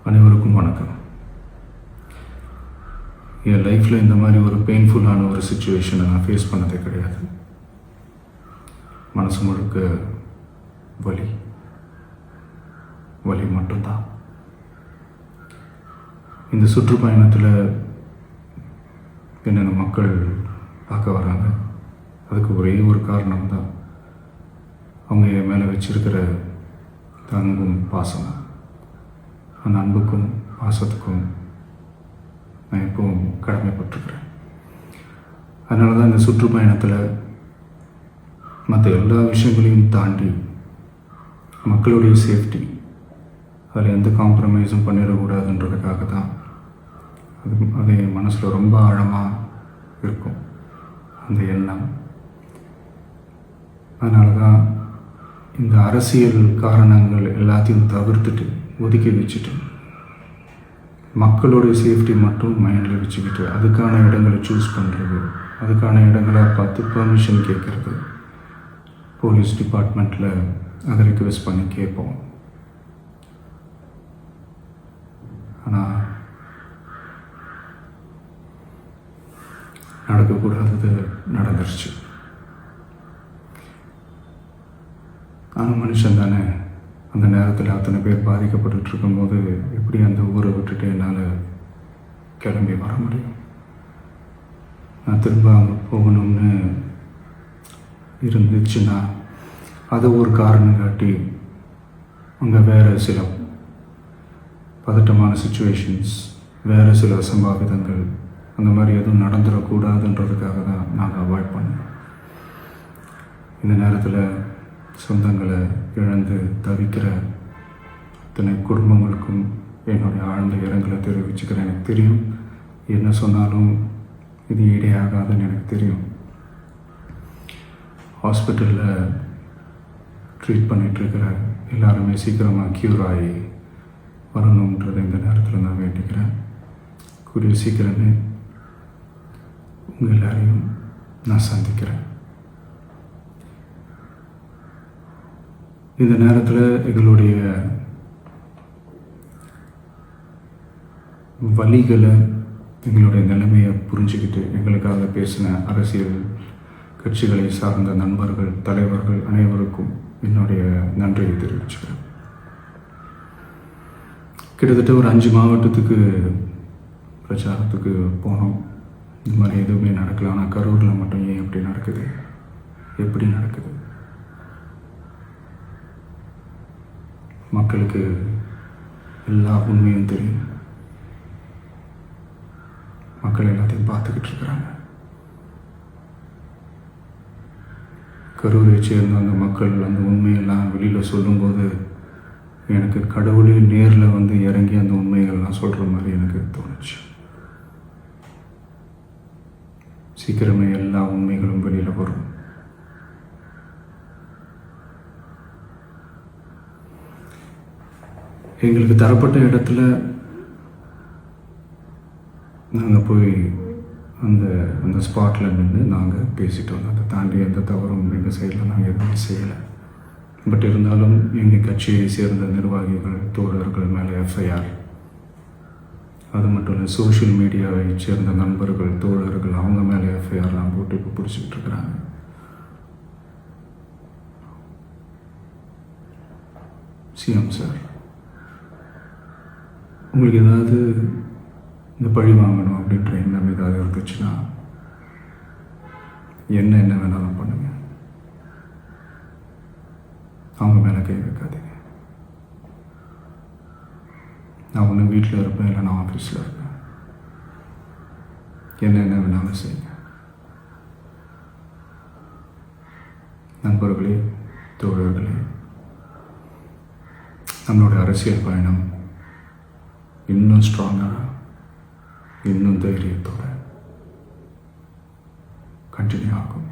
அனைவருக்கும் வணக்கம். என் லைஃப்பில் இந்த மாதிரி ஒரு பெயின்ஃபுல்லான ஒரு சுச்சுவேஷனை நான் ஃபேஸ் பண்ணதே கிடையாது. மனசு முழுக்க வலி வலி மட்டும்தான். இந்த சுற்றுப்பயணத்தில் என்னென்ன மக்கள் பார்க்க வராங்க, அதுக்கு ஒரே ஒரு காரணம் தான், அவங்க என் மேலே வச்சிருக்கிற அன்பும் பாசம். அந்த அன்புக்கும் பாசத்துக்கும் நான் எப்பவும் கடமைப்பட்டிருக்கிறேன். அதனால தான் இந்த சுற்றுப்பயணத்தில் மற்ற எல்லா விஷயங்களையும் தாண்டி மக்களுடைய சேஃப்டி, அதில் எந்த காம்ப்ரமைஸும் பண்ணிடக்கூடாதுன்றதுக்காக தான் அது என் மனசில் ரொம்ப ஆழமாக இருக்கும் அந்த எண்ணம். அதனால தான் இந்த அரசியல் காரணங்கள் எல்லாத்தையும் தவிர்த்துட்டு ஒதுக்கி வச்சுட்டு மக்களுடைய சேஃப்டி மட்டும் மைண்டில் வச்சுக்கிட்டு அதுக்கான இடங்களை சூஸ் பண்ணுறது, அதுக்கான இடங்களை பார்த்து பெர்மிஷன் கேட்குறது, போலீஸ் டிபார்ட்மெண்ட்டில் அதை ரிக்வெஸ்ட் பண்ணி கேட்போம். ஆனால் நடக்கக்கூடாதது நடந்துருச்சு. ஆனால் மனுஷன் தானே, அந்த நேரத்தில் அத்தனை பேர் பாதிக்கப்பட்டு இருக்கும்போது எப்படி அந்த ஊரை விட்டுட்டு என்னால் கிளம்பி வர முடியும்? நான் திரும்ப அங்கே போகணும்னு இருந்துச்சுன்னா அதை ஒரு காரணம் காட்டி அங்கே வேறு சில பதட்டமான சுச்சுவேஷன்ஸ், வேறு சில அசம்பாவிதங்கள் அந்த மாதிரி எதுவும் நடந்துடக்கூடாதுன்றதுக்காக தான் நாங்கள் அவாய்ட் பண்ணோம். இந்த நேரத்தில் சொந்தங்களை இழந்து தவிக்கிற அத்தனை குடும்பங்களுக்கும் என்னுடைய ஆழ்ந்த இரங்கலை தெரிவிச்சுக்கிறேன். எனக்கு தெரியும், என்ன சொன்னாலும் இது ஈடேயாகாதுன்னு எனக்கு தெரியும். ஹாஸ்பிட்டலில் ட்ரீட் பண்ணிகிட்ருக்கிற எல்லாருமே சீக்கிரமாக க்யூர் ஆகி வரணுன்றதை இந்த நேரத்தில் நான் வேண்டிக்கிறேன். கூடிய சீக்கிரமே உங்கள் எல்லாரையும் நான் சந்திக்கிறேன். இந்த நேரத்தில் எங்களுடைய வலிகளை, எங்களுடைய நிலைமையை புரிஞ்சுக்கிட்டு எங்களுக்காக பேசின அரசியல் கட்சிகளை சார்ந்த நண்பர்கள், தலைவர்கள் அனைவருக்கும் என்னுடைய நன்றியை தெரிவிச்சுக்கிறேன். கிட்டத்தட்ட ஒரு 5 மாவட்டத்துக்கு பிரச்சாரத்துக்கு போனோம். இந்த மாதிரி எதுவுமே நடக்கல. ஆனால் கரூரில் மட்டும் ஏன் எப்படி நடக்குது, எப்படி நடக்குது? மக்களுக்கு எல்லா உண்மையும் தெரியும். மக்கள் எல்லாத்தையும் பார்த்துக்கிட்டு இருக்கிறாங்க. கரூரை சேர்ந்த அந்த மக்கள் அந்த உண்மையெல்லாம் வெளியில் சொல்லும்போது எனக்கு கடவுளே நேரில் வந்து இறங்கி அந்த உண்மைகள்லாம் சொல்கிற மாதிரி எனக்கு தோணுச்சு. சீக்கிரமே எல்லா உண்மைகளும் வெளியில் வரும். எங்களுக்கு தரப்பட்ட இடத்துல நாங்கள் போய் அந்த ஸ்பாட்டில் நின்று நாங்கள் பேசிட்டோம். அதை தாண்டி எந்த தவறும் எங்கள் சைடில் நாங்கள் எதுவுமே செய்யலை. பட் இருந்தாலும் எங்கள் கட்சியை சேர்ந்த நிர்வாகிகள், தோழர்கள் மேலே எஃப்ஐஆர், அது மட்டும் இல்லை சோஷியல் மீடியாவை சேர்ந்த நண்பர்கள், தோழர்கள் அவங்க மேலே எஃப்ஐஆர்லாம் போட்டு இப்போ பிடிச்சிக்கிட்டு இருக்கிறாங்க. சிஎம் சார், உங்களுக்கு ஏதாவது இந்த பழி வாங்கணும் அப்படின்ற எண்ணம் ஏதாவது இருந்துச்சுன்னா என்ன வேணாலும் பண்ணுங்க. அவங்க மேலே கை வைக்காதீங்க. நான் ஒன்று வீட்டில் இருப்பேன், இல்லை நான் ஆஃபீஸில் இருப்பேன். என்ன வேணாலும் செய்யுங்க. நண்பர்களே, தோழர்களே, நம்மளுடைய அரசியல் பயணம் இன்னும் ஸ்ட்ராங்காக, இன்னும் தைரியத்தோடு கண்டினியூ ஆகும்.